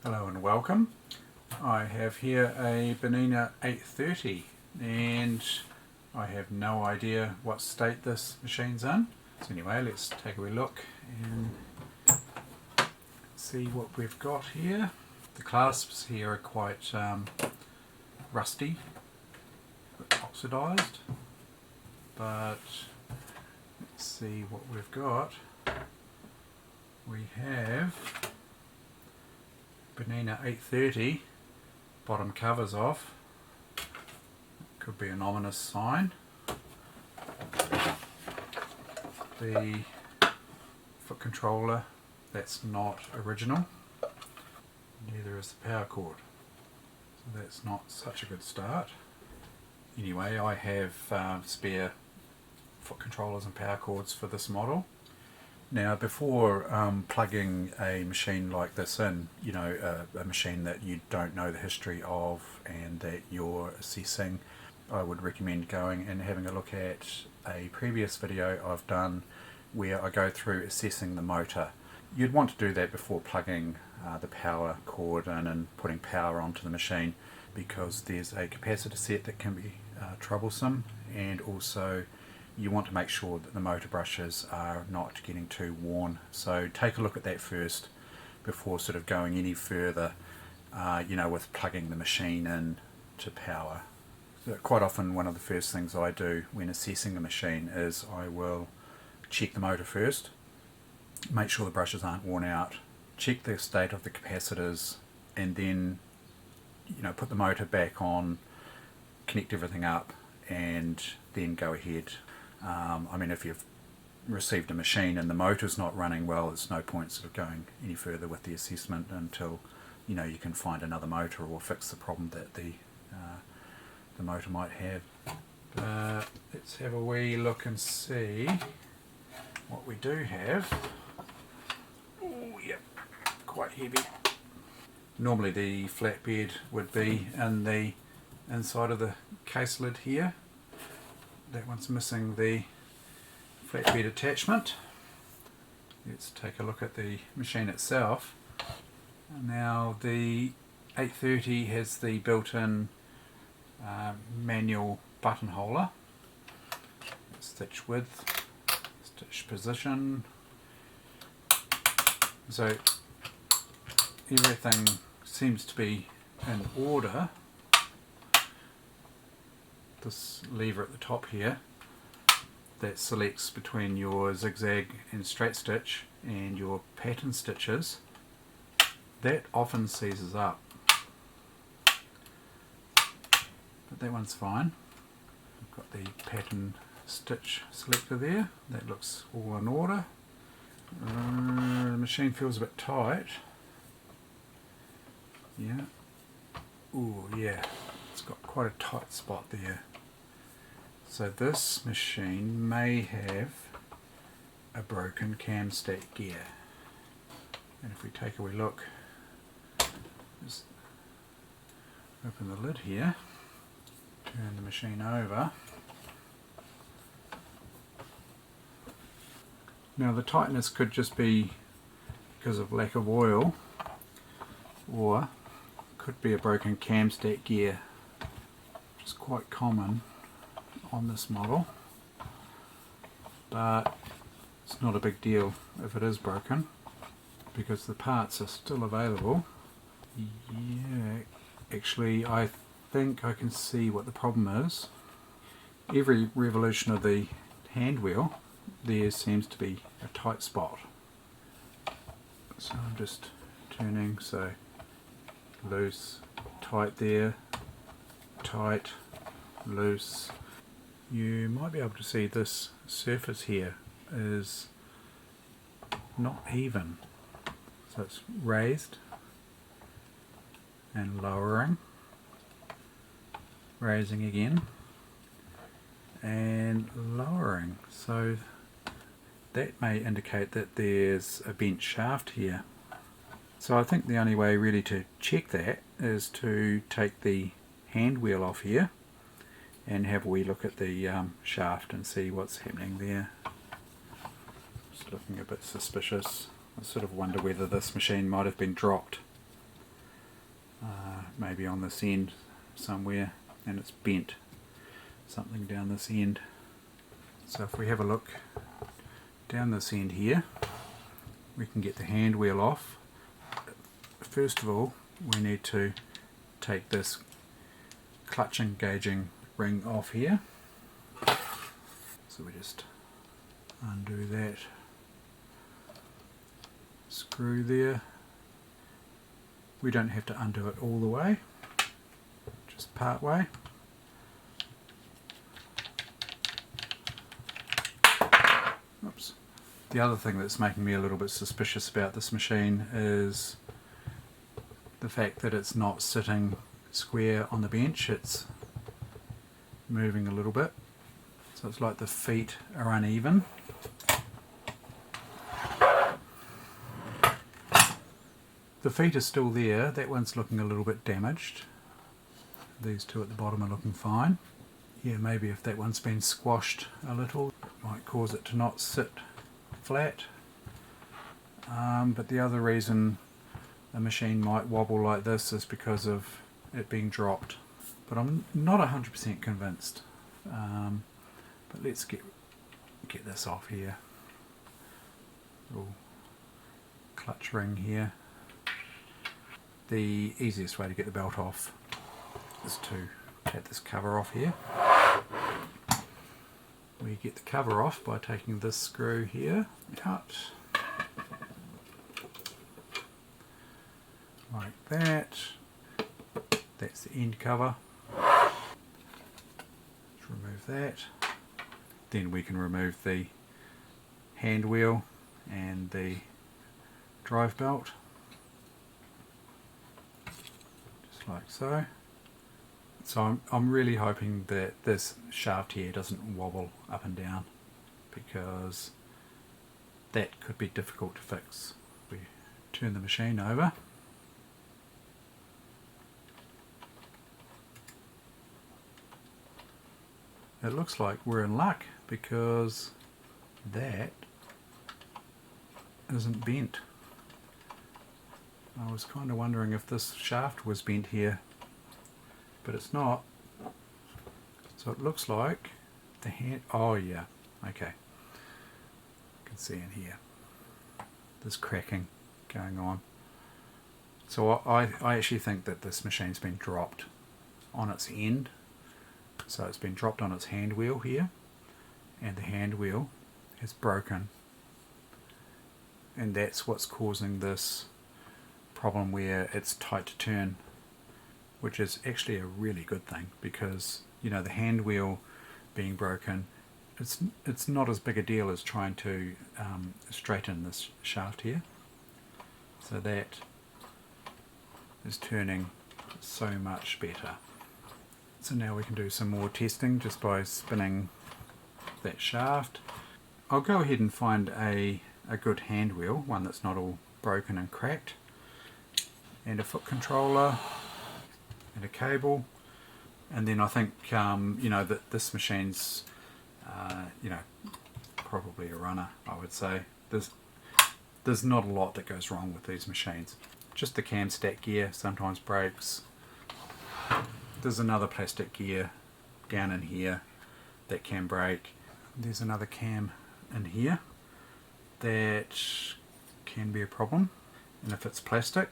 Hello and welcome. I have here a Bernina 830 and I have no idea what state this machine's in. So anyway, let's take a wee look and see what we've got here. The clasps here are quite rusty, oxidized, but let's see what we've got. We have Bernina 830, bottom covers off, could be an ominous sign. The foot controller, that's not original, neither is the power cord, so that's not such a good start. Anyway, I have spare foot controllers and power cords for this model. Now, before plugging a machine like this in, a machine that you don't know the history of and that you're assessing, I would recommend going and having a look at a previous video I've done where I go through assessing the motor. You'd want to do that before plugging the power cord in and putting power onto the machine, because there's a capacitor set that can be troublesome, and also you want to make sure that the motor brushes are not getting too worn. So take a look at that first before sort of going any further, with plugging the machine in to power. So quite often one of the first things I do when assessing a machine is I will check the motor first, make sure the brushes aren't worn out, check the state of the capacitors, and then put the motor back on, connect everything up, and then go ahead. If you've received a machine and the motor's not running well, there's no point sort of going any further with the assessment until you can find another motor or fix the problem that the motor might have. Let's have a wee look and see what we do have. Oh, yep, quite heavy. Normally the flatbed would be in the inside of the case lid here. That one's missing the flatbed attachment. Let's take a look at the machine itself. Now the 830 has the built-in manual button holder, stitch width, stitch position, so everything seems to be in order. This lever at the top here that selects between your zigzag and straight stitch and your pattern stitches, that often seizes up, but that one's fine. I've got the pattern stitch selector there, that looks all in order. The machine feels a bit tight. Yeah. Ooh, yeah, it's got quite a tight spot there. So this machine may have a broken camshaft gear. And if we take a wee look, just open the lid here, turn the machine over. Now the tightness could just be because of lack of oil, or could be a broken camshaft gear, which is quite common on this model, but it's not a big deal if it is broken because the parts are still available. Yeah, actually I think I can see what the problem is. Every revolution of the hand wheel there seems to be a tight spot, so I'm just turning, so loose, tight there, tight, loose. You might be able to see this surface here is not even, so it's raised and lowering, raising again and lowering, so that may indicate that there's a bent shaft here. So I think the only way really to check that is to take the hand wheel off here and have a wee look at the shaft and see what's happening there. It's looking a bit suspicious. I sort of wonder whether this machine might have been dropped maybe on this end somewhere, and it's bent something down this end. So if we have a look down this end here, we can get the hand wheel off. First of all, we need to take this clutch engaging ring off here. So we just undo that screw there. We don't have to undo it all the way, just part way. Oops. The other thing that's making me a little bit suspicious about this machine is the fact that it's not sitting square on the bench, it's moving a little bit. So it's like the feet are uneven. The feet are still there, that one's looking a little bit damaged. These two at the bottom are looking fine. Yeah, maybe if that one's been squashed a little, it might cause it to not sit flat. But the other reason a machine might wobble like this is because of it being dropped. But I'm not 100% convinced. But let's get this off here. Little clutch ring here. The easiest way to get the belt off is to take this cover off here. We get the cover off by taking this screw here out, like that. That's the end cover. Let's remove that. Then we can remove the hand wheel and the drive belt, just like so. So I'm really hoping that this shaft here doesn't wobble up and down, because that could be difficult to fix. We turn the machine over. It looks like we're in luck, because that isn't bent. I was kind of wondering if this shaft was bent here, but it's not. So it looks like the hand, oh yeah, okay. You can see in here, there's cracking going on. So I actually think that this machine's been dropped on its end. So it's been dropped on its hand wheel here, and the hand wheel has broken. And that's what's causing this problem where it's tight to turn, which is actually a really good thing, because you know, the hand wheel being broken, it's not as big a deal as trying to straighten this shaft here. So that is turning so much better. So now we can do some more testing just by spinning that shaft. I'll go ahead and find a good hand wheel, one that's not all broken and cracked, and a foot controller and a cable, and then I think you know, that this machine's you know, probably a runner, I would say. There's not a lot that goes wrong with these machines. Just the cam stack gear sometimes breaks. There's another plastic gear down in here that can break. There's another cam in here that can be a problem, and if it's plastic,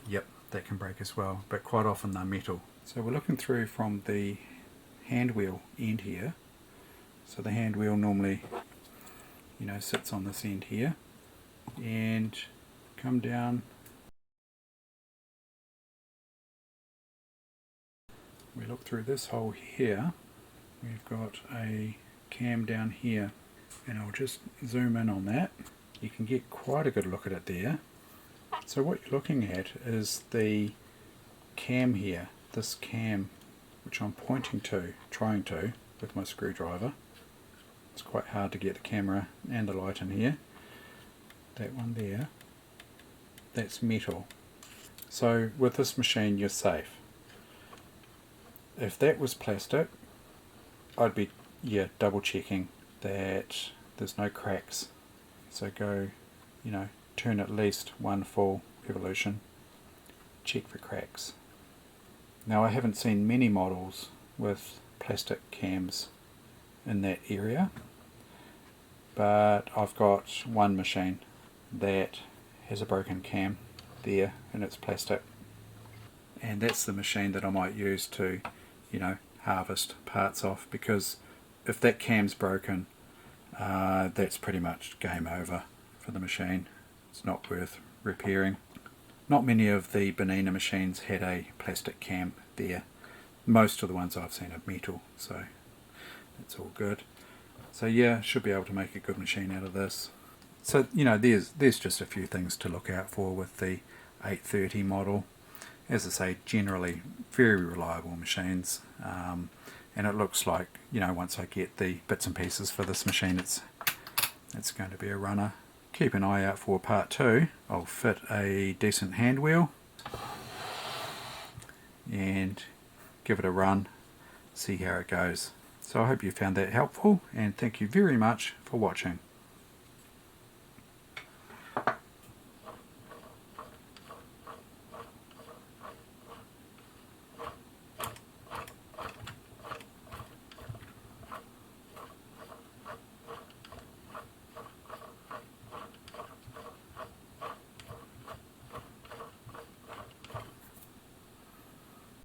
yep, that can break as well, but quite often they're metal. So we're looking through from the hand wheel end here. So the hand wheel normally, you know, sits on this end here, and come down. We look through this hole here, we've got a cam down here, and I'll just zoom in on that. You can get quite a good look at it there. So what you're looking at is the cam here, this cam, which I'm pointing to, trying to, with my screwdriver. It's quite hard to get the camera and the light in here. That one there, that's metal. So with this machine you're safe. If that was plastic, I'd be, yeah, double checking that there's no cracks. So go, you know, turn at least one full revolution. check for cracks. Now, I haven't seen many models with plastic cams in that area, but I've got one machine that has a broken cam there and it's plastic, and that's the machine that I might use to, harvest parts off, because if that cam's broken, that's pretty much game over for the machine. It's not worth repairing. Not many of the Bernina machines had a plastic cam there. Most of the ones I've seen are metal, so that's all good. So yeah, should be able to make a good machine out of this. So there's just a few things to look out for with the 830 model. As I say, generally very reliable machines, and it looks like once I get the bits and pieces for this machine, it's going to be a runner. Keep an eye out for part 2. I'll fit a decent hand wheel and give it a run, see how it goes. So I hope you found that helpful, and thank you very much for watching.